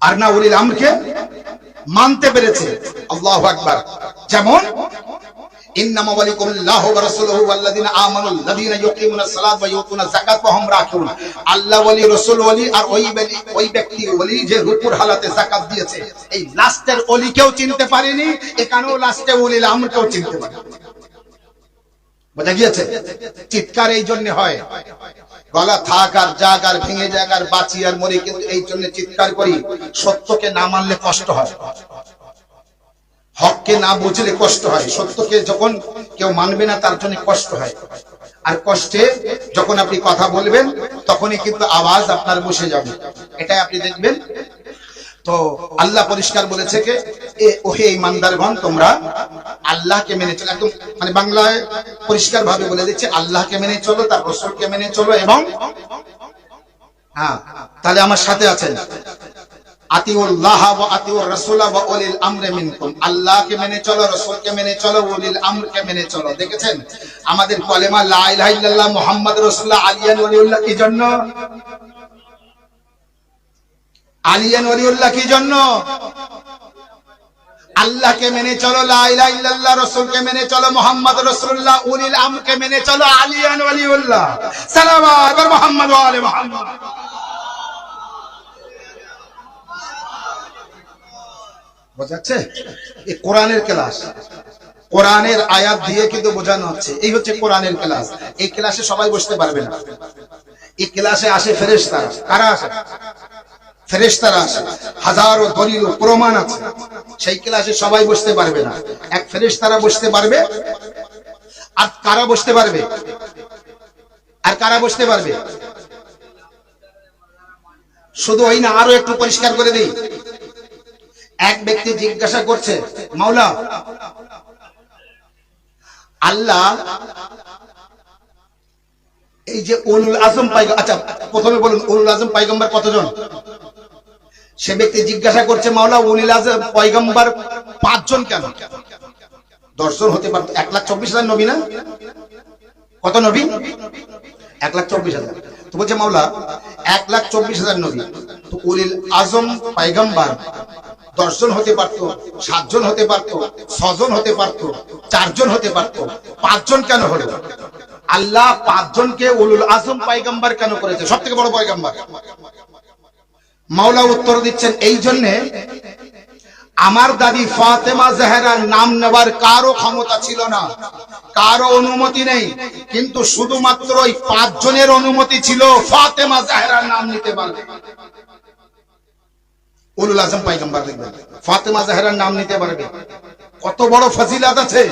আর না উলিল আমরকে মানতে পেরেছে। আল্লাহু আকবার। যেমন ইন্নামা ওয়ালিকুল্লাহু ওয়া রাসূলুহু ওয়াল্লাযিনা আমানুল্লাযিনা ইউকিমুনাস সালাতা ওয়া ইউতুনাজ যাকাতা ওয়া হুম রাকিউন। আল্লাহ ওলি, রাসূল ওলি, আর ওই ব্যক্তি ওলি যে রুকুর হালাতে যাকাত দিয়েছে। এই লাস্টের ওলিকেও চিনতে পারেনি, এখানেও লাস্টে উলিল আমরকেও চিনতে পারেনি। বোঝা গিয়েছে? চিৎকার এই জন্য হয়, গলা থাক আর যাক আর ভেঙে যাক আর বাঁচি আর মরি, কিন্তু এই জন্য চিৎকার করি, সত্যকে না মানলে কষ্ট হয়, হককে না বুঝলে কষ্ট হয়। সত্যকে যখন কেউ মানবে না তার জন্য কষ্ট হয়, আর কষ্টে যখন আপনি কথা বলবেন তখনই কিন্তু আওয়াজ আপনার বসে যাবে। এটাই আপনি দেখবেন। তো আল্লাহ পরিষ্কার বলেছে যে ওহে ইমানদারগণ, তোমরা আল্লাহকে মেনে চলো। একদম মানে বাংলায় পরিষ্কার ভাবে বলে দিচ্ছে, আল্লাহকে মেনে চলো, তার রাসূলকে মেনে চলো, এবং তাহলে আমার সাথে আছেন, আতিউল্লাহ ওয়া আতিউর রাসূলা ওয়া উলিল আমরি মিনকুম। আল্লাহকে মেনে চলো, রাসূলকে মেনে চলো, উলিল আমরকে মেনে চলো। দেখেছেন আমাদের কলেমা লা ইলাহা ইল্লাল্লাহ মুহাম্মাদুর রাসূলুল্লাহ আলিয়ান ওয়ালিউল্লাহ কি জন্য? আলিয়ান ওয়ালিউল্লাহ কি জন্য? আল্লাহকে মেনে চলো, লা ইলাহা ইল্লাল্লাহ, রাসূলকে মেনে চলো, মুহাম্মাদুর রাসূলুল্লাহ, উলিল আমরকে মেনে চলো, আলিয়ান ওয়ালিউল্লাহ। সালাওয়াত আর মুহাম্মদ ওয়া আলি মুহাম্মদ। বোঝাচ্ছে? এই কোরআনের ক্লাস, কোরআনের আয়াত দিয়ে কিন্তু বোঝানো হচ্ছে। এই হচ্ছে কোরআনের ক্লাস। এই ক্লাসে সবাই বসতে পারবে না। এই ক্লাসে আসে ফেরেশতারা। কারা আসে? ফেরেশতারা আসে, হাজারো দলিল ও প্রমাণ আছে। সেই ক্লাসে সবাই বসতে পারবে না। এক ফেরেশতারা বসতে পারবে। আর কারা বসতে পারবে? আর কারা বসতে পারবে? শুধু ওই না, আরো একটু পরিষ্কার করে দিই। এক ব্যক্তি জিজ্ঞাসা করছে, মাওলা আল্লাহ এই যে উলুল আজম পয়গম্বর, আচ্ছা প্রথমে বলুন উলুল আজম পয়গম্বর কতজন? সে ব্যক্তি জিজ্ঞাসা করছে, মাওলা উলুল আজম পয়গম্বর 5 জন কেন? 10 জন হতে পারত। 1,24,000 নবী না? কত নবী? 1,24,000। তো বলছে মাওলা 1,24,000 নবী, তো উলুল আজম পয়গম্বর 10 জন হতে পারতো, 7 জন হতে পারতো, 6 জন হতে পারতো, 4 জন হতে পারতো, 5 জন কেন হলো? আল্লাহ 5 জনকে উলুল আজম পয়গম্বর কেন করেছে? সব থেকে বড় পয়গম্বর। মাওলা উত্তর দিচ্ছেন, এই জন্য আমার দাদি ফাতেমা জাহরার নাম নেবার কারো ক্ষমতা ছিল না, কারো অনুমতি নেই, কিন্তু শুধুমাত্র ওই 5 জনের অনুমতি ছিল ফাতেমা জাহরার নাম নিতে পারবে। উলুল আজম পয়গম্বর দেখবেন ফাতেমা জাহরার নাম নিতে পারবে। কত বড় ফজিলত আছে।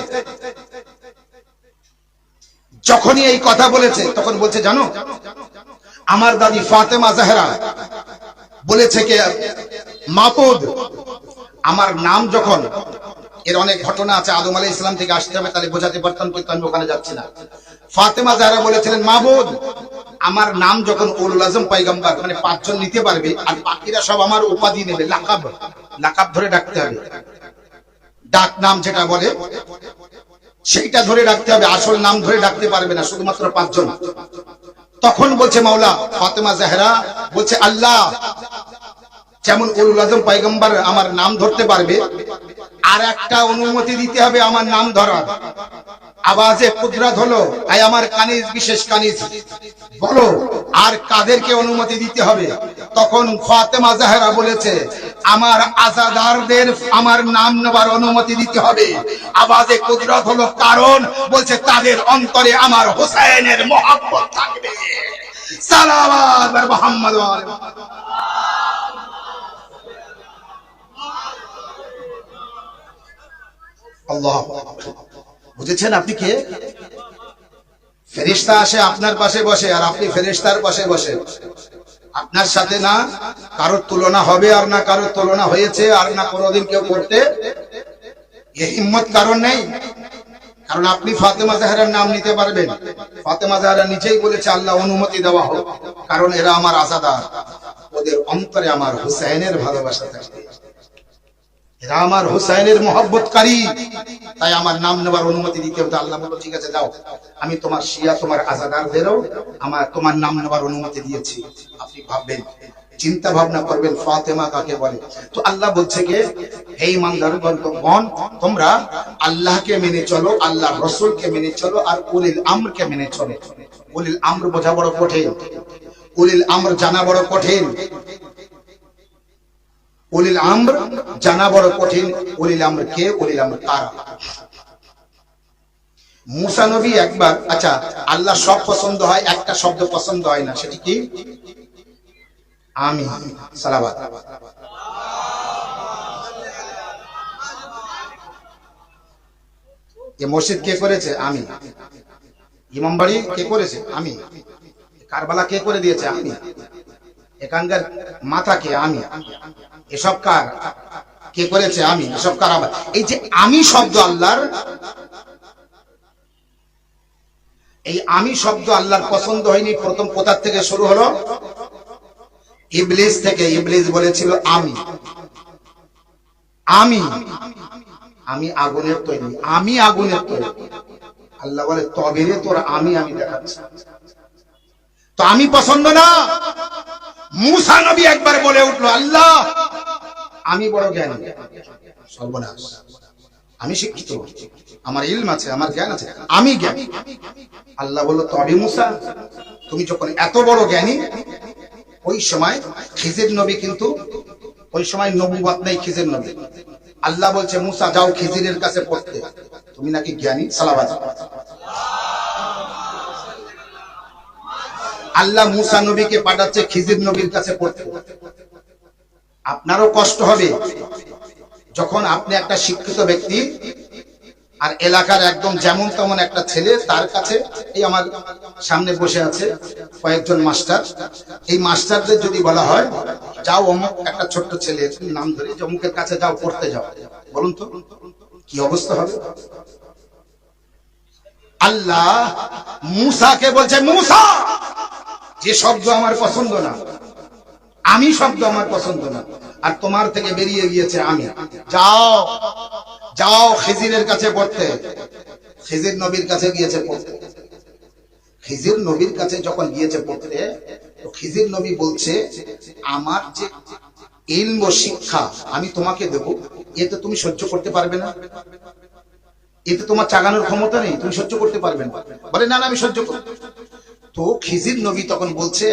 যখনই এই কথা বলেছে তখন বলছে, জানো আমার দাদি ফাতেমা জাহরা বলেছে কে মাবুদ আমার নাম যখন, এর অনেক ঘটনা আছে, আদম আলাইহিস সালাম থেকে আসতে হবে তাহলে বোঝাতে পারতাম, কিন্তু আমি ওখানে যাচ্ছি না। ফাতেমা জাহরা বলেছিলেন, মাবুদ আমার নাম যখন উলুল আজম পয়গম্বর মানে 5 জন নিতে পারবে, আর বাকিরা সব আমার উপাধি নেবে, লাকাব, লাকাব ধরে ডাকতে হবে, ডাক নাম যেটা বলে সেইটা ধরে ডাকতে হবে, আসল নাম ধরে ডাকতে পারবে না, শুধুমাত্র 5 জন। তখন বলছে মাওলা, ফাতেমা জাহরা বলছে, আল্লাহ যেমন উলুল আজম পয়গম্বর আমার নাম ধরতে পারবে, আর একটা অনুমতি দিতে হবে আমার নাম ধরার। আওয়াজে কুদরত হলো, আয় আমার কানিজ বিশেষ কানিজ বলো, আর কাদেরকে অনুমতি দিতে হবে? তখন ফাতেমা জাহরা বলেছে, আমার আজাদারদের আমার নাম নেবার অনুমতি দিতে হবে। আওয়াজে কুদরত হলো, কারণ বলছে তাদের অন্তরে আমার হোসেনের মহব্বত থাকবে। সালাওয়াত আর মুহাম্মদ ওয়া আলি মুহাম্মদ। আল্লাহ, বুঝেছেন আপনি কে? ফেরেশতা আসে আপনার পাশে বসে, আর আপনি ফেরেশতার পাশে বসে। আপনার সাথে না কারোর তুলনা হবে, আর না কারোর তুলনা হয়েছে, আর না কোনোদিন কেউ করতে এই হিম্মত কারণ নেই। কারণ আপনি ফাতেমা জাহরার নাম নিতে পারবেন। ফাতেমা জাহরা নিজেই বলেছে, আল্লাহ অনুমতি দেওয়া হোক, কারণ এরা আমার আজাদার, ওদের অন্তরে আমার হুসাইনের ভালোবাসা থাকে, এরা আমার হুসাইনের মহব্বতকারী, তাই আমার নাম নেবার অনুমতি দিতে হবে। আল্লাহ বলল, ঠিক আছে যাও, আমি তোমার শিয়া তোমার আজাদারদেরও তোমার নাম নেবার অনুমতি দিয়েছি। আপনি ভাববেন চিন্তা ভাবনা করবেন ফাতেমা কাকে বলে। তো আল্লাহ বলছে যে হে ঈমানদারগণ, তোমরা আল্লাহকে মেনে চলো, আল্লাহর রাসূলকে মেনে চলো, আর উলিল আমরকে মেনে চলো। উলিল আমর বোঝা বড় কঠিন, উলিল আমর জানা বড় কঠিন, উলিল আমর জানা বড় কঠিন। উলিল আমর কে? উলিল আমর কারা? মুসা নবী একবার, আচ্ছা আল্লাহ সব পছন্দ হয়, একটা শব্দ পছন্দ হয় না, সেটি কি? আমি। সালাওয়াত। এ মসজিদ কে করেছে? আমি। ইমামবাড়ি কে করেছে? আমি। কারবালা কে করে দিয়েছে? আমি। এখানকার মাথা কে? আমি। এসব কার? কে করেছে? আমি। এসব কার? আমার। এই যে আমি শব্দ আল্লাহর, এই আমি শব্দ আল্লাহর পছন্দ হয়নি। প্রথম কোথা থেকে শুরু হলো? ইবলিস থেকে। ইবলিস বলেছিল আমি, আমি, আমি আগুনের তৈরি, আমি আগুনের তৈরি। আল্লাহ বলে তবে রে তোর আমি আমি দেখাচ্ছি। তো আমি পছন্দ না। মুসা নবী একবার বলে উঠলো, আল্লাহ আমি বড় জ্ঞানী। সর্বনাশ, আমি শিক্ষিত, আমার ইলম আছে, আমার জ্ঞান আছে, আমি জ্ঞানী। আল্লাহ বলল তবে মুসা, তুমি যখন এত বড় জ্ঞানী, ওই সময় খিজির নবী, কিন্তু ওই সময় নবুয়ত নেই খিজির নবী। আল্লাহ বলছে মুসা যাও খিজিরের কাছে পড়তে, তুমি নাকি জ্ঞানী। সালাওয়াত। আল্লাহ মুসা নবীকে পাঠাচ্ছে খিজির নবীর কাছে পড়তে। আপনারও কষ্ট হবে যখন আপনি একটা শিক্ষিত ব্যক্তি আর এলাকার একদম যেমন তেমন একটা ছেলে, তার কাছে, এই আমার সামনে বসে আছে কয়েকজন মাস্টার, এই মাস্টারদের যদি বলা হয় যাও অমুক একটা ছোট্ট ছেলে, নাম ধরে অমুকের কাছে যাও, পড়তে যাও, বলুন তো কি অবস্থা হবে? আল্লাহ মুসাকে বলছে মুসা, যে শব্দ আমার পছন্দ না, আমি শব্দ আমার পছন্দ না, আর তোমার থেকে বেরিয়ে গিয়েছে আমি, যাও যাও খিজিরের কাছে পড়তে। খিজির নবীর কাছে গিয়েছে পড়তে। খিজির নবীর কাছে যখন গিয়েছে পড়তে, তো খিজির নবী বলছে আমার যে ইলম ও শিক্ষা আমি তোমাকে দেব, এতে তুমি সহ্য করতে পারবে না, এতে তোমার চাগানোর ক্ষমতা নেই, তুমি সহ্য করতে পারবে না। বলে না না আমি সহ্য করব। তো খিজির নবী তখন বলছে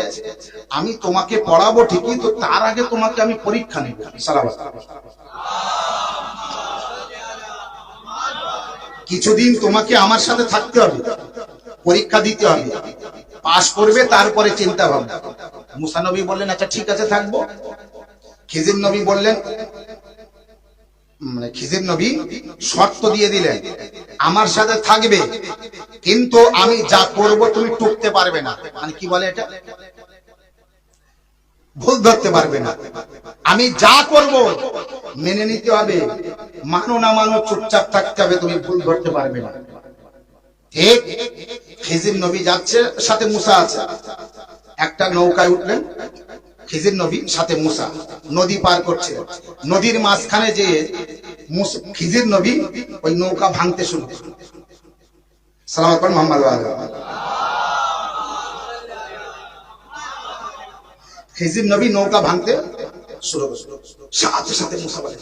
আমি তোমাকে পড়াবো ঠিকই, তো তার আগে তোমাকে আমি পরীক্ষা নেব। সালাওয়াত। কিছুদিন তোমাকে আমার সাথে থাকতে হবে, পরীক্ষা দিতে হবে, পাশ করবে, তারপরে চিন্তা ভাবনা। মুসা নবী বললেন আচ্ছা ঠিক আছে থাকবো। খিজির নবী বললেন, খিজির নবী শর্ত দিয়ে দিলেন আমার সাথে থাকবে, কিন্তু আমি যা করব তুমি টুকতে পারবে না। মানে কি বলে এটা? ভুল ধরতে পারবে না। আমি যা করব মেনে নিতে হবে, মানো না মানো চুপচাপ থাকতে হবে, তুমি ভুল ধরতে পারবে না। ঠিক। খিজির নবী যাচ্ছে, সাথে মুসা আছে। একটা নৌকায় উঠলেন খিজির নবী, সাথে মুসা নদী পার করছে। নদীর মাঝখানে যে খিজির নবী ওই নৌকা ভাঙতে শুরু করলেন। সালাওয়াত পড়ুন মুহাম্মদ ওয়া আলিহি। খিজির নবী নৌকা ভাঙতে শুরু করলেন, সাথে সাথে মুসা বলে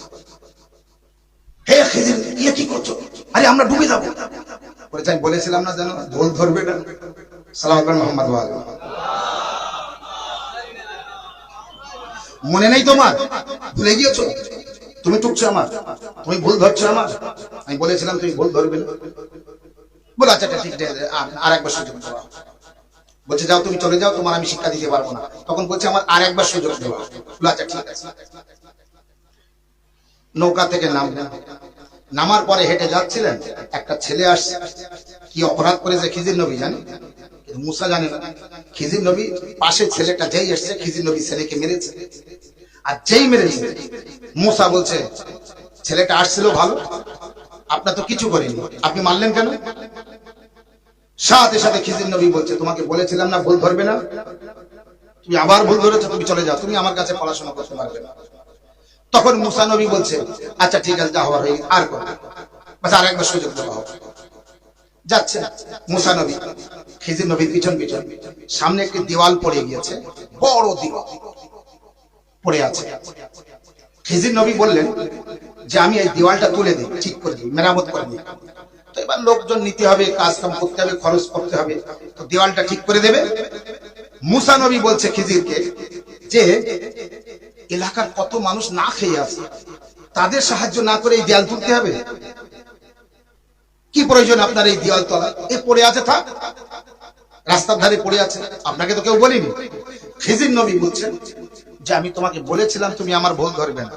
হে খিজির ইয়ে কি করছো? আরে আমরা ডুবে যাবো। বলেছে আমি বলেছিলাম না যেন ভুল ধরবে না। সালাওয়াত পড়ুন মুহাম্মদ ওয়া আলিহি। মনে নেই তোমার? ভুলে গিয়েছো? তুমি টুকছো আমার, তুমি ভুল ধরছো আমার, আমি বলেছিলাম তুমি ভুল ধরবে না। বলে আচ্ছা ঠিক আছে আর একবার সুযোগ দেওয়া। বলছে যাও তুমি চলে যাও, তোমার আমি শিক্ষা দিতে পারবো না। তখন বলছে আমার আর একবার সুযোগ দেওয়া। বলে আচ্ছা ঠিক আছে। নৌকা থেকে নামলেন, নামার পরে হেঁটে যাচ্ছিলেন, একটা ছেলে আসছে। কি অপরাধ করেছে খিজির নবী জানে, মুসা জানে না। খিজির নবী পাশে ছেলেটা যেই এসছে, খিজির নবী ছেলেকে মেরেছে। আর যেই মেরেছে, মুসা বলছে ছেলেটা আসছিল ভালো, আপনার তো কিছু করেনি, আপনি মারলেন কেন? সাথে সাথে খিজির নবী বলছে তোমাকে বলেছিলাম না ভুল ধরবে না, তুমি আবার ভুল ধরেছো, তুমি চলে যাও, তুমি আমার কাছে পড়াশোনা করতে পারবে না। তখন মুসা নবী বলছে আচ্ছা ঠিক আছে যা হওয়ার হয়ে আর করবে, বাস আর একবার সুযোগ দেওয়া হবে। যাচ্ছে মুসা নবী, খিজির নবীর পিছন পিছন। সামনে একটি দেওয়াল পড়ে গিয়েছে, বড় দেওয়াল। পড়ে আছে। খিজির নবী বললেন যে আমি এই দেওয়ালটা তুলে দিই, ঠিক করে দিই, মেরামত করে দিই। তো এবার লোকজন নিতে হবে, কাজ কাম করতে হবে, খরচ করতে হবে, তো দেওয়ালটা ঠিক করে দেবে। মুসা নবী বলছে খিজিরকে যে এলাকার কত মানুষ না খেয়ে আছে, তাদের সাহায্য না করে এই দেয়াল তুলতে হবে? কি প্রয়োজন আপনার এই দেওয়াল তোলা? এ পড়ে আছে, থাক, রাস্তার ধারে পড়ে আছে, আপনাকে তো কেউ বলেনি। খিজির নবী বলছেন যে আমি তোমাকে বলেছিলাম তুমি আমার ভুল ধরবে না,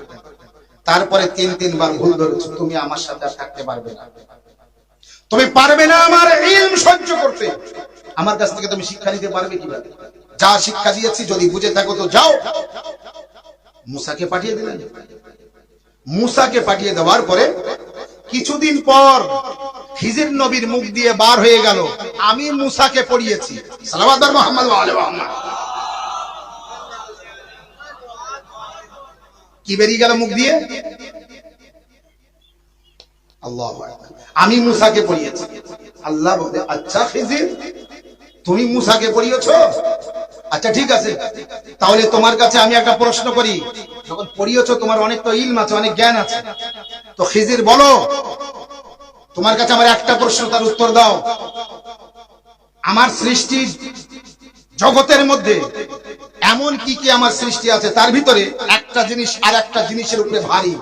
তারপরে তিনবার ভুল ধরেছো, তুমি আমার সাথে আর থাকতে পারবে না, তুমি পারবে না আমার ইলম সহ্য করতে, আমার কাছ থেকে তুমি শিক্ষা নিতে পারবে কিভাবে? যা শিক্ষা দিয়েছি যদি বুঝে থাকো তো যাও। মুসাকে পাঠিয়ে দিলেন। মুসাকে পাঠিয়ে দেওয়ার পরে কিছুদিন পর খিজির নবীর মুখ দিয়ে বার হয়ে গেল, আমি মুসাকে পড়িয়েছি। সালাওয়াত মুহাম্মদ ওয়া আলি মুহাম্মদ। কি বেরিয়ে গেল মুখ দিয়ে? আল্লাহু আকবার, আমি মুসাকে পড়িয়েছি। আল্লাহ বলে, আচ্ছা খিজির, তুমি মুসাকে পড়িয়েছো? আচ্ছা ঠিক আছে, তাহলে তোমার কাছে আমি একটা প্রশ্ন করি, যখন পড়িয়েছো তোমার অনেক তো ইলম আছে, অনেক জ্ঞান আছে, তো খিজির বলো, তোমার কাছে আমার একটা প্রশ্ন, তার উত্তর দাও। আমার সৃষ্টি জগতের মধ্যে এমন কি কি আমার সৃষ্টি আছে, তার ভিতরে একটা জিনিস আর একটা জিনিসের উপরে ভারী,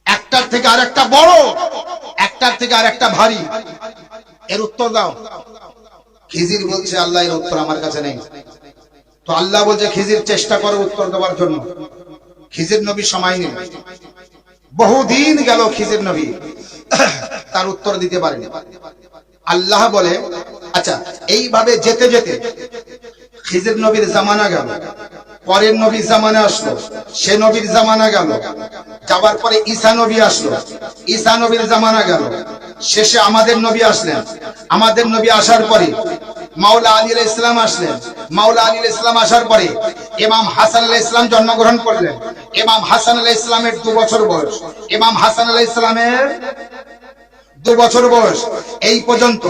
একটার থেকে আর একটা বড়, একটার থেকে আর একটা ভারী, এর উত্তর দাও। খিজির বলছে আল্লাহ, এর উত্তর আমার কাছে নেই। তো আল্লাহ বলছে খিজির চেষ্টা করো উত্তর দেওয়ার জন্য। খিজির নবী সময় নিল, বহুদিন গেল, খিজির নবী তার উত্তর দিতে পারেনি। আল্লাহ বলে আচ্ছা, এইভাবে যেতে যেতে খিজির নবীর জামানা গেল, পরের নবীর জামানা আসলো, সে নবীর জামানা গেল, যাবার পরে ঈসা নবী আসলো, ঈসা নবীর জামানা গেল, শেষে আমাদের নবী আসলেন। আমাদের নবী আসার পরে মাওলা আলী আলাইহিস সালাম আসলেন। মাওলা আলী আলাইহিস সালাম আসার পরে ইমাম হাসান আলাইহিস সালাম জন্মগ্রহণ করলেন। ইমাম হাসান আলাইহিস সালামের 2 বছর বয়স। ইমাম হাসান আলাইহিস সালামের 2 বছর বয়স। এই পর্যন্ত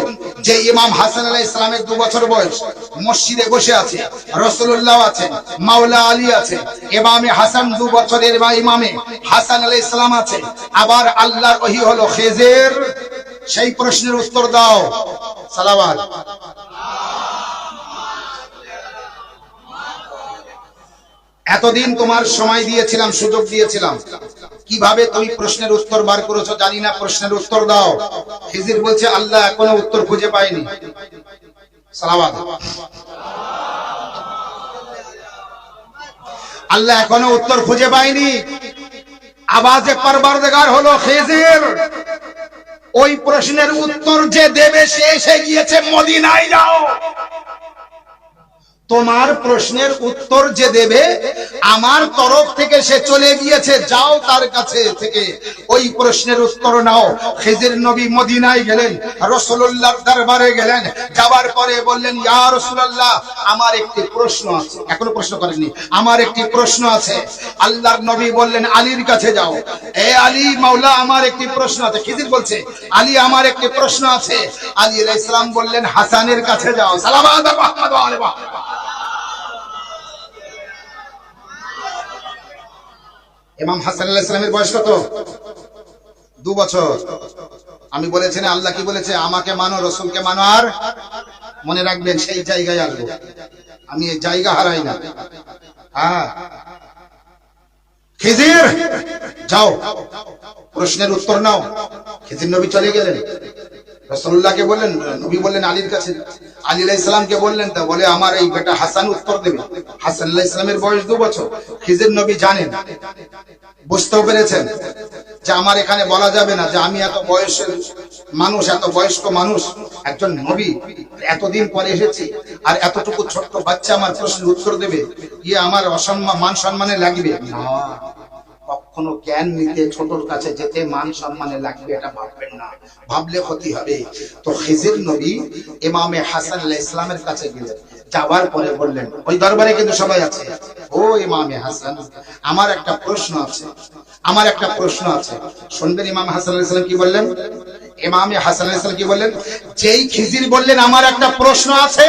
যে ইমাম হাসান আলাইহিস সালামের 2 বছর বয়স, মসজিদে বসে আছে, রাসূলুল্লাহ আছেন, মাওলা আলী আছে, ইমামে হাসান 2 বছরের বা ইমামে হাসান আলাইহিস সালাম আছে। আবার আল্লাহর ওহী হলো খিজির, সেই প্রশ্নের উত্তর দাও। সালাওয়াত। এতদিন তোমার সময় দিয়েছিলাম, সুযোগ দিয়েছিলাম, কিভাবে তুমি প্রশ্নের উত্তর বার করেছো জানি না, প্রশ্নের উত্তর দাও। খিজির বলছে আল্লাহ এখনো উত্তর খুঁজে পাইনি। সালাওয়াত। আল্লাহ এখনো উত্তর খুঁজে পাইনি। আওয়াজে পরবর্তীগার হলো খিজির, ওই প্রশ্নের উত্তর যে দেবে সে এসে গিয়েছে মদিনায়, যাও। তোমার প্রশ্নের উত্তর যে দেবে আমার তরফ থেকে সে চলে গিয়েছে, যাও তার কাছে থেকে ওই প্রশ্নের উত্তর নাও। খিজির নবী মদিনায় গেলেন, রাসূলুল্লাহর দরবারে গেলেন, যাবার পরে বললেন ইয়া রাসূলুল্লাহ আমার একটি প্রশ্ন আছে। এখনো প্রশ্ন করেননি, আমার একটি প্রশ্ন আছে। আল্লাহর নবী বললেন আলীর কাছে যাও। এ আলী মাওলা আমার একটি প্রশ্ন আছে। খিজির বলছে আলী আমার একটি প্রশ্ন আছে। আলী আলাইহিস সালাম বললেন হাসানের কাছে যাও। সালাওয়াত মুহাম্মদ ওয়া আলি মুহাম্মদ। ইমাম হাসান আলাইহিস সালামের বয়স কত? 2 বছর। আমি বলেছি না, আল্লাহ কি বলেছে, আমাকে মানো, রাসূলকে মানো, আর মনে রাখবেন সেই জায়গায় আসবো। আমি এই জায়গা হারাই না। হ্যাঁ, খিজির যাও প্রশ্নের উত্তর নাও। খিজির নবী চলে গেলেন, রাসূলুল্লাহকে বললেন, নবী বললেন আলীর কাছে। আলী আলাইহিস সালামকে বললেন, তা বলে আমার এই বেটা হাসান উত্তর দেবে। হাসান আলাইহিস সালামের বয়স 2 বছর। খিজির নবী জানেন, বুঝতেও পেরেছেন যে আমার এখানে বলা যাবে না যে আমি এত বয়সের মানুষ, এত বয়স্ক মানুষ, একজন নবী, এতদিন পরে এসেছি, আর এতটুকু ছোট্ট বাচ্চা আমার প্রশ্নের উত্তর দেবে, ইয়ে আমার অসম্মান, মান সম্মানে লাগবে না। কখনো জ্ঞান নিতে ছোটর কাছে যেতে মান সম্মানে লাগবে এটা ভাববেন না, ভাবলে ক্ষতি হবে। তো খিজির নবী ইমামে হাসান আলাইহিস সালামের কাছে গেলেন, যাওয়ার পরে বললেন, ওই দরবারে কিন্তু সবাই আছে, ও ইমামে হাসান আমার একটা প্রশ্ন আছে, আমার একটা প্রশ্ন আছে, শুনবেন। ইমাম হাসান আলাইহিস সালাম কি বললেন? ইমামে হাসান আলাইহিস সালাম কি বললেন? যেই খিজির বললেন আমার একটা প্রশ্ন আছে,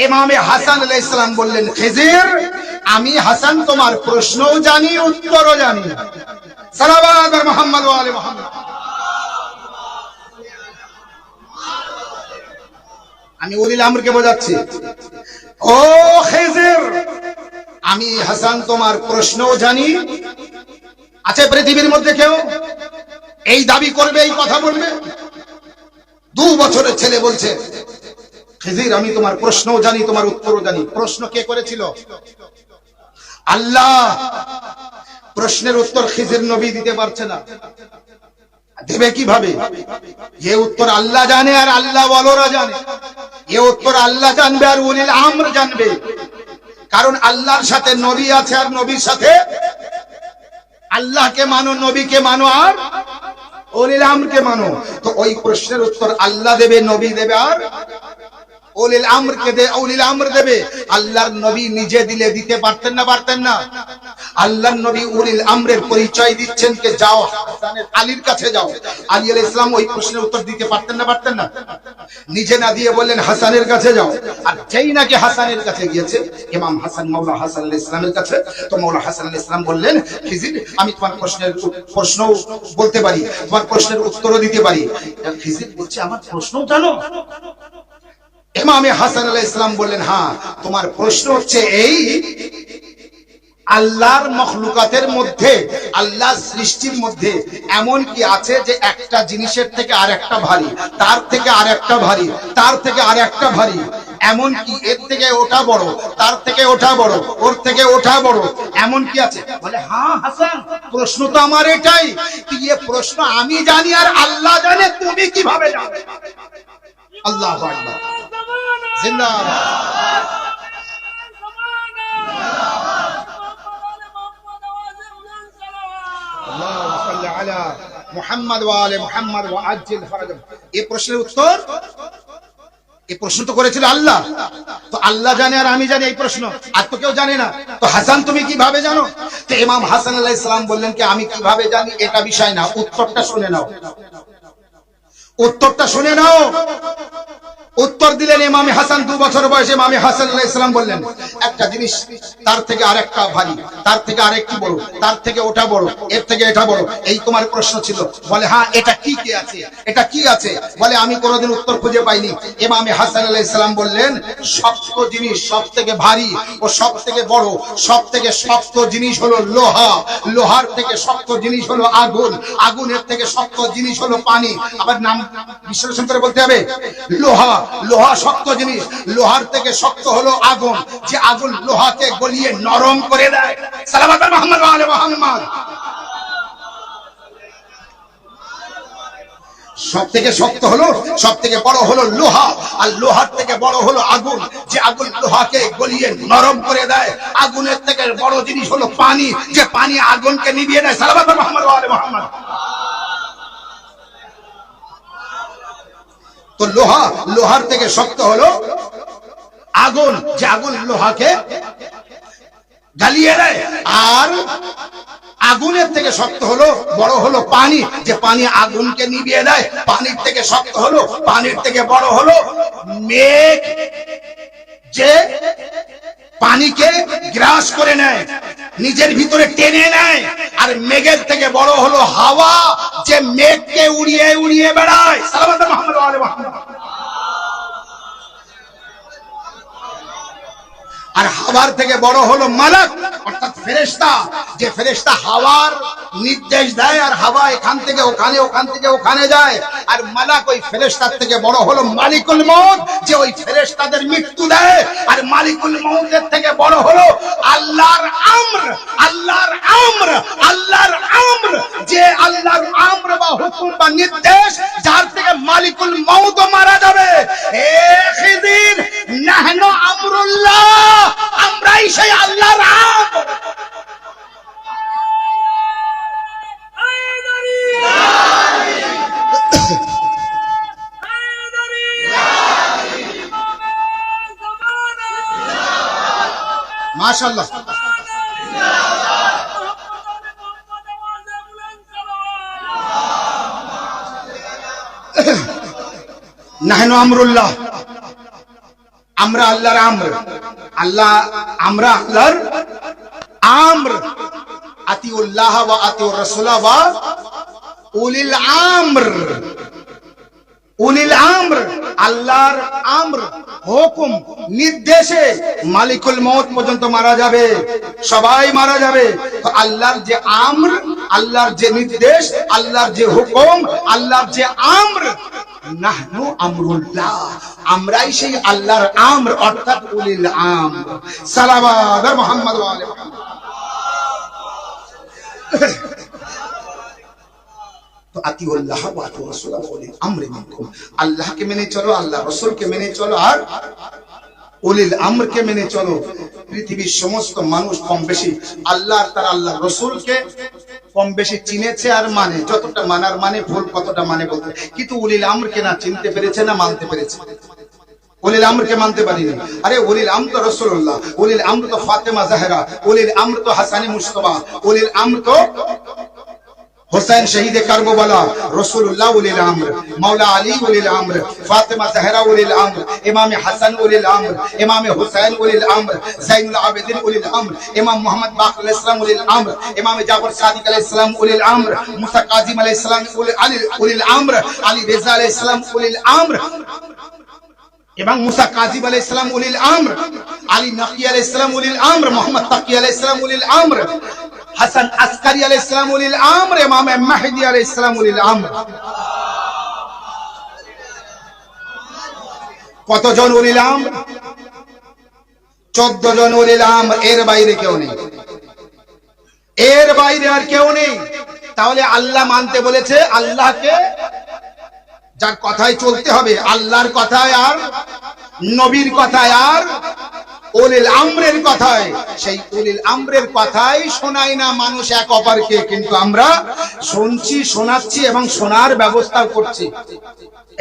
ইমামে হাসান আলাইহিস সালাম বললেন খিজির আমি হাসান তোমার প্রশ্নও জানি উত্তরও জানি। সালাওয়াত মুহাম্মদ ওয়া আলি মুহাম্মদ। আমি উলিল আমরকে বোঝাচ্ছি, ও খিজির আমি হাসান তোমার প্রশ্নও জানি। আছে পৃথিবীর মধ্যে কেউ এই দাবি করবে, এই কথা বলবে? 2 বছরের ছেলে বলছে খিজির আমি তোমার প্রশ্নও জানি তোমার উত্তরও জানি। প্রশ্ন কে করেছিল? আল্লাহ। প্রশ্নের উত্তর খিজির নবী দিতে পারছে না, দেবে কিভাবে? এ উত্তর আল্লাহ জানে আর আল্লাহ ওয়ালারা জানে। এ উত্তর আল্লাহ জানবে আর উলিল আমর জানবে। কারণ আল্লাহর সাথে নবী আছে আর নবীর সাথে আল্লাহকে মানো, নবীকে মানো আর উলিল আমরকে মানো। তো ওই প্রশ্নের উত্তর আল্লাহ দেবে, নবী দেবে আর উলিল আমরকে দে, উলিল আমর দেবে। আল্লাহর নবী নিজে দিলে দিতে পারতেন না? পারতেন না? আল্লাহর নবী উলিল আমরের পরিচয় দিচ্ছেন কে যাও হাসানের আলীর কাছে যাও। আলী আলাইহিস সালাম ওই প্রশ্নের উত্তর দিতে পারতেন না? পারতেন না? নিজে না দিয়ে বললেন হাসানের কাছে যাও। আর যেই নাকি হাসানের কাছে গিয়েছে ইমাম হাসান মাওলা হাসান আলাইহিস সালামের কাছে, তো মাওলা হাসান আলাইহিস সালাম বললেন খিজির আমি তোমার প্রশ্ন বলতে পারি, তোমার প্রশ্নের উত্তরও দিতে পারি। খিজির বলছে আমার প্রশ্নও জানো? ইমামে হাসান আলাইহিস সালাম বললেন হ্যাঁ, তোমার প্রশ্ন হচ্ছে এই আল্লাহর মখলুকাতের মধ্যে, আল্লাহ সৃষ্টির মধ্যে এমন কি আছে যে একটা জিনিসের থেকে আরেকটা ভারী, তার থেকে আরেকটা ভারী, তার থেকে আরেকটা ভারী, এমন কি এর থেকে ওটা বড়, তার থেকে ওটা বড়, ওর থেকে ওটা বড়, এমন কি আছে? বলে হ্যাঁ হাসান প্রশ্ন তো আমার এটাই। এই প্রশ্ন আমি জানি আর আল্লাহ জানে, তুমি কিভাবে জানো? আল্লাহু আকবার, জিন্দাবাদ। মুহাম্মদ ওয়া আলি মুহাম্মদ ওয়া আজ্জিল ফরজাহ। এই প্রশ্নের উত্তর, এই প্রশ্ন তো করেছিল আল্লাহ। তো আল্লাহ জানে আর আমি জানি, এই প্রশ্ন আর তো কেউ জানে না। তো হাসান তুমি কিভাবে জানো? তো ইমাম হাসান আলাইহিস সালাম বললেন কি আমি কিভাবে জানি এটা বিষয় না, উত্তরটা শুনে নাও, উত্তরটা শুনে নাও। উত্তর দিলেন ইমাম হাসান 2 বছর বয়সে। ইমাম হাসান আলাইহিস সালাম বললেন একটা জিনিস তার থেকে আরেকটা ভারী, তার থেকে আরেকটি বড়, তার থেকে ওটা বড়, এর থেকে এটা বড়, এই তোমার প্রশ্ন ছিল। বলে হ্যাঁ এটা কি কি আছে, এটা কি আছে? বলে আমি কোনোদিন উত্তর খুঁজে পাইনি। ইমাম হাসান আলাইহিস সালাম বললেন শক্ত জিনিস সবথেকে ভারী ও সবথেকে বড়, সবথেকে শক্ত জিনিস হলো লোহা, লোহার থেকে শক্ত জিনিস হলো আগুন, আগুনের থেকে শক্ত জিনিস হলো পানি। আবার নাম বিশ্লেষণ করে বলতে হবে, লোহা, লোহা শক্ত জিনিস, লোহার থেকে শক্ত হলো আগুন, যে আগুন লোহাকে গলিয়ে নরম করে দেয়। সালাওয়াত মুহাম্মদ ওয়া আলি মুহাম্মদ। সব থেকে শক্ত হলো, সব থেকে বড় হলো লোহা, আর লোহার থেকে বড় হলো আগুন, যে আগুন লোহাকে গলিয়ে নরম করে দেয়। আগুনের থেকে বড় জিনিস হলো পানি, যে পানি আগুনকে নিভিয়ে দেয়। সালাওয়াত মুহাম্মদ ওয়া আলি মুহাম্মদ। তো লোহা, লোহার থেকে শক্ত হলো আগুন, যে আগুন লোহাকে জ্বালিয়ে দেয়। আর আগুনের থেকে শক্ত হলো, বড় হলো পানি, যে পানি আগুনকে নিভিয়ে দেয়। পানির থেকে শক্ত হলো, পানির থেকে বড় হলো মেঘ, যে পানিকে গ্রাস করে নেয়, নিজের ভিতরে টেনে নেয়। আর মেঘের থেকে বড় হলো হাওয়া, যে মেঘকে উড়িয়ে উড়িয়ে বেড়ায়। সালাওয়াত মুহাম্মদ ওয়া আলি মুহাম্মদ। আর হাওয়ার থেকে বড় হলো মালাক, অর্থাৎ ফেরেশতা, যে ফেরেশতা হাওয়ার নির্দেশ দেয় আর হাওয়া এখান থেকে ওখানে, ওখান থেকে ওখানে যায়। আর মালাক ওই ফেরেশতার থেকে বড় হলো মালিকুল মউত, যে ওই ফেরেশতাদের মৃত্যু দেয়। আর মালিকুল মউতের থেকে বড় হলো আল্লাহর আমর, আল্লাহর আমর, আল্লাহর আমর, যে আল্লাহর আমর বা হুকুম বা নির্দেশ, যার থেকে মালিকুল মউত মারা যাবে। এ খিজির নাহনু আমরুল্লাহ, আমরাই সেই আল্লাহর আমর। মাশাআল্লাহ। নাহনু আমরুল্লাহ, আমরা আল্লাহর আমর, আল্লাহ, আমরা আল্লাহর আমর, আতিউল্লাহ ওয়া আতিউর রাসূলা ওয়া উলিল আমর। উলিল আমর আল্লাহর আমর, হুকুম, নির্দেশে মালিকুল মউত পর্যন্ত মারা যাবে, সবাই মারা যাবে। তো আল্লাহর যে আমর, আল্লাহর যে নির্দেশ, আল্লাহর যে হুকুম, আল্লাহর যে আমর, নাহনু আমরুল্লাহ, আমরাই সেই আল্লাহর আমর, অর্থাৎ উলিল আমর। সালাওয়াত মুহাম্মদ ওয়া আলি মুহাম্মদ। তো আতিউল্লাহ ওয়া আতিউর রাসূল ওয়া উলিল আমরি মিনকুম, আল্লাহকে মেনে চলো, আল্লাহ রাসূলকে মেনে চলো, আর উলিল আমরকে মেনে চলো। পৃথিবীর সমস্ত মানুষ কম বেশি আল্লাহ তার আল্লাহ রাসূলকে কম বেশি চিনেছে আর মানে, যতটা মানার মানে ভুল কতটা মানে বলতে, কিন্তু উলিল আমরকে না চিনতে পেরেছে না মানতে পেরেছে। উলিল আমরকে মানতে পারিনি। আরে উলিল আমর তো রাসূলুল্লাহ, উলিল আমর তো ফাতেমা জাহরা, উলিল আমর তো হাসানে মুজতবা, উলিল আমর তো হুসাইন শহীদে কারবালা, রাসূলুল্লাহ উলিল আমর, মাওলা আলী উলিল আমর, ফাতেমা জাহরা উলিল আমর, ইমাম হাসান উলিল আমর, ইমাম হুসাইন উলিল আমর, যাইনুল আবেদিন উলিল আমর, ইমাম মুহাম্মদ বাকির আলাইহিস সালাম উলিল আমর, ইমাম জাফর সাদিক আলাইহিস সালাম উলিল আমর, মুসা কাজিম আলাইহিস সালাম উলিল আমর, আলী রেজা আলাইহিস সালাম উলিল আমর, এবং মুসা কাজিম আলাইহিস সালাম উলিল আমর, আলী নকি আলাইহিস সালাম উলিল আমর, মুহাম্মদ তাকি আলাইহিস সালাম উলিল আমর, হাসান আসকারি আলাইহিস সালাম উলিল আমর, ইমাম মাহদি আলাইহিস সালাম উলিল আমর। কতজন উলিল আমর? 14 জন উলিল আমর, এর বাইরে কেউ নেই, এর বাইরে আর কেউ নেই। তাহলে আল্লাহ মানতে বলেছে, আল্লাহকে যার কথায় চলতে হবে, আল্লাহর কথায় আর নবীর কথায় আর উলিল আমরের কথায়, সেই উলিল আমরের কথাই শোনাই না মানুষ এক অপরকে, কিন্তু আমরা শুনছি, শোনাচ্ছি এবং শোনার ব্যবস্থা করছি।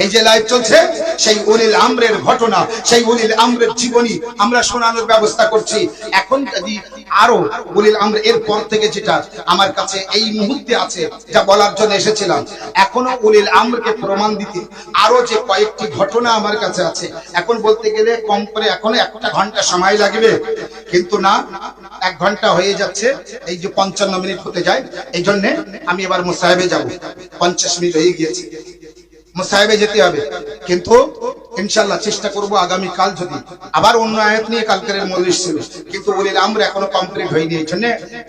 এই যে লাইভ চলছে, সেই উলিল আমরের ঘটনা, সেই উলিল আমরের জীবনী আমরা শোনানোর ব্যবস্থা করছি। এখন যদি আরো উলিল আমর এর পর থেকে যেটা আমার কাছে এই মুহূর্তে আছে, যা বলার জন্য এসেছিলাম, এখনো উলিল আমরকে প্রমাণ দিতে আরো যে কয়েকটি ঘটনা আমার কাছে আছে। এখন বলতে গেলে কম করে এখনো 1 ঘন্টা সময় লাগবে, কিন্তু না, 1 ঘন্টা হয়ে যাচ্ছে, এই যে 55 মিনিট হতে যায়, এই জন্য আমি এবার মুসাহিবে যাব। 50 মিনিট হয়ে গিয়েছে, মুসাহিবে যেতে হবে, কিন্তু ইনশাআল্লাহ চেষ্টা করব আগামী কাল যদি আবার অন্য আয়াত নিয়ে, কালকের মজলিস ছিল কিন্তু উলিল আমর এখনো কমপ্লিট হয়নি, এই জন্য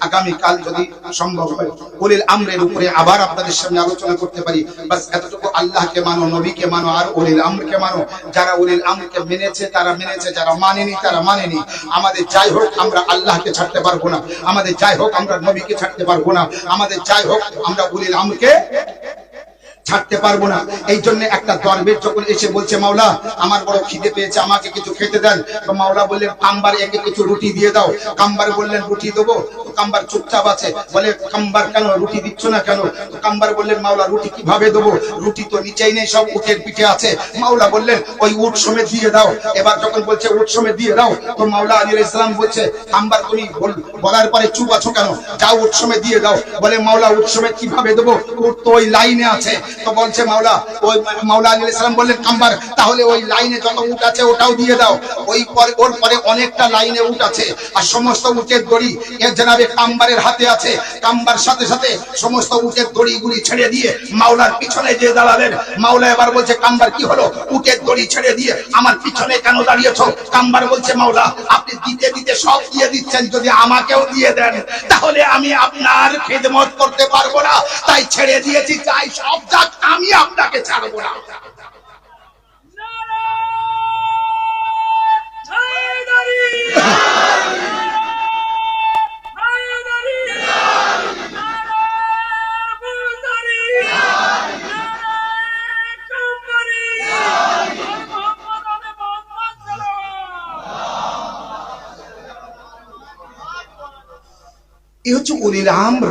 আগামী কাল যদি সম্ভব হয় উলিল আমরের উপরে আবার আপনাদের সামনে আলোচনা করতে পারি। বাস এতটুকু, আল্লাহকে মানো, নবীকে মানো, আর উলিল আমরকে মানো। যারা উলিল আমরকে মেনেছে তারা মেনেছে, যারা মানেনি তারা মানেনি। আমাদের যাই হোক আমরা আল্লাহকে ছাড়তে পারবো না, আমাদের যাই হোক আমরা নবীকে ছাড়তে পারবো না, আমাদের যাই হোক আমরা উলিল আমরকে ছাড়তে পারবো না। এই জন্য একটা দরবেশ যখন এসে বলছে, মাওলা আমার বড় খিদে পেয়েছে, আমাকে কিছু খেতে দেন, তো মাওলা বললেন, কাম্বার একে কিছু রুটি দিয়ে দাও। কাম্বার বললেন, রুটি দেবো। তো কাম্বার চুপচাপ আছে, বলে, কাম্বার কেন রুটি দিচ্ছ না কেন? তো কাম্বার বললেন, মাওলা রুটি কিভাবে দেবো, রুটি তো নিচেই নেই, সব উটের পিঠে আছে। মাওলা বললেন, ওই উট সমেত দিয়ে দাও। এবার যখন বলছে উট সমেত দিয়ে দাও, তো মাওলা আলী আলাইহিস সালাম বলছে, কাম্বার তুমি বলার পরে চুপ আছো কেন, যাও উট সমেত দিয়ে দাও। বলে, মাওলা উট সমেত কিভাবে দেবো, উট তো ওই লাইনে আছে। তো বলছে মাওলা, ওই মাওলা আলী আলাইহিস সালাম বললেন, কাম্বার তাহলে ওই লাইনে যত উট আছে ওটাও দিয়ে দাও। ওই পরে ওর পরে অনেকটা লাইনে উট আছে, আর সমস্ত উটের দড়ি এর জনাবে কাম্বারের হাতে আছে। কাম্বার সাথে সাথে সমস্ত উটের দড়িগুলি ছেড়ে দিয়ে মাওলার পিছনে যে দাঁড়ালেন। মাওলা এবার বলছে, কাম্বার কি হলো, উটের দড়ি ছেড়ে দিয়ে আমার পিছনে কেন দাঁড়িয়েছো? কাম্বার বলছে, মাওলা আপনি দিতে দিতে সব দিয়ে দিচ্ছেন, যদি আমাকেও দিয়ে দেন তাহলে আমি আপনার খিদমত করতে পারবো না, তাই ছেড়ে দিয়েছি, চাই সব যাক, আমি আপনাকে ছাড়বো না। এই হচ্ছে উলিল আমর,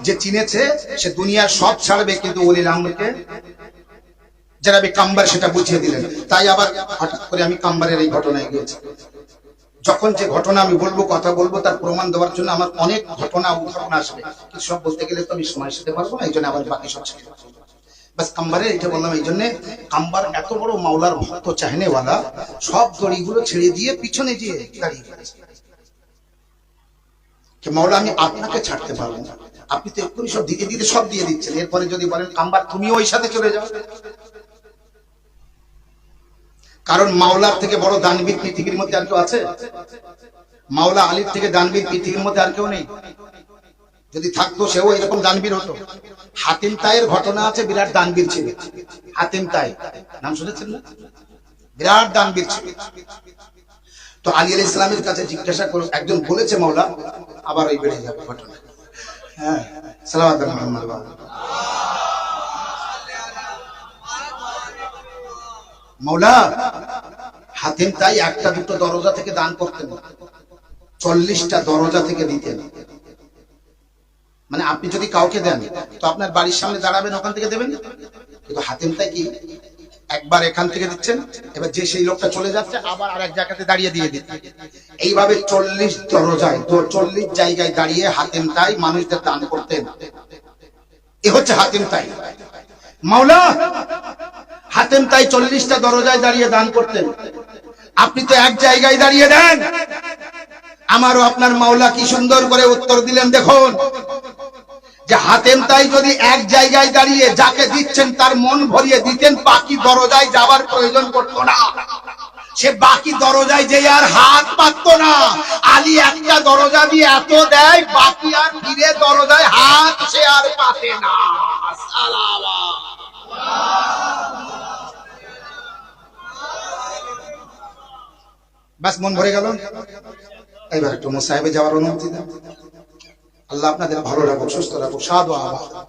যে চিনেছে সে দুনিয়ার সব ছাড়বে, কিন্তু উলিল আমরকে যারা কাম্বার সেটা বুঝিয়ে দিলেন। তাই আবার হঠাৎ করে আমি কাম্বারের এই ঘটনায় গিয়েছি। যখন যে ঘটনা আমি বলবো, কথা বলবো, তার প্রমাণ দেওয়ার জন্য আমার অনেক ঘটনা উদাহরণ আসবে, কিন্তু সব বলতে গেলে তো আমি সময় সাথে পারবো না, এই জন্য আবার বাকি সব ছেড়ে বাস কাম্বারে এটা বললাম। এই জন্য কাম্বার এত বড় মাওলার ভক্ত চাহনেওয়ালা, সব দড়িগুলো ছেড়ে দিয়ে পিছনে দিয়ে দাঁড়িয়ে গেছে। যে মাওলা আমি আপনাকে ছাড়তে পারবো না, আপনি তো এক্ষুনি সব দিতে দিতে সব দিয়ে দিচ্ছেন, এরপরে যদি বলেন কাম্বার তুমিও ওই সাথে চলে যাও। কারণ মাওলার থেকে বড় দানবীর পৃথিবীর মধ্যে আর কেউ আছে? মাওলা আলীর থেকে দানবীর পৃথিবীর মধ্যে আর কেউ নেই। যদি থাকতো সেও এরকম দানবীর হতো। হাতিম তাইয়ের ঘটনা আছে, বিরাট দানবীর ছিল হাতিম তাই, নাম শুনেছেন না? বিরাট দানবীর ছিল। তো আলী আলাইহিস সালামের কাছে জিজ্ঞাসা করে একজন বলেছে মাওলা, আবার ওই বেড়ে যাবে ঘটনা। হ্যাঁ, সালাওয়াত মুহাম্মদ মাওলা হাতিম তাই একটা দুটো দরজা থেকে দান করতেন, 40টা দরজা থেকে দিতেন। মানে আপনি যদি কাউকে দেন তো আপনার বাড়ির সামনে দাঁড়াবেন, ওখান থেকে দেবেন। কিন্তু হাতিম তাই কি একবার এখান থেকে দিচ্ছেন, এবার যে সেই লোকটা চলে যাচ্ছে আবার আরেক জায়গাতে দাঁড়িয়ে দিয়ে দিচ্ছেন। এইভাবে 40 দরজায় 40 জায়গায় দাঁড়িয়ে হাতিম তাই মানুষদের দান করতেন। এ হচ্ছে হাতিম তাই। মাওলা হাতিম তাই 40টা দরজায় দাঁড়িয়ে দান করতেন, আপনি তো এক জায়গায় দাঁড়িয়ে দেন। আমারও আপনার মাওলা কি সুন্দর করে উত্তর দিলেন দেখুন, যে হাতিম তাই যদি এক জায়গায় দাঁড়িয়ে যাকে দিচ্ছেন তার মন ভরিয়ে দিতেন, বাকি দরজায় যাবার প্রয়োজন পড়তো না। সে বাকি দরজায় যে আর হাত পাতত না। আলী একটা দরজা দিয়ে এত দেয়, বাকি আর ফিরে দরজায় হাত সে আর পাতে না। বাস মন ভরে গেল। এবার একটু মুসাহিবে যাওয়ার অনুমতি দেন। আল্লাহ আপনাদের ভালো রাখুক, সুস্থ রাখুক, সাদ ও আবাদ।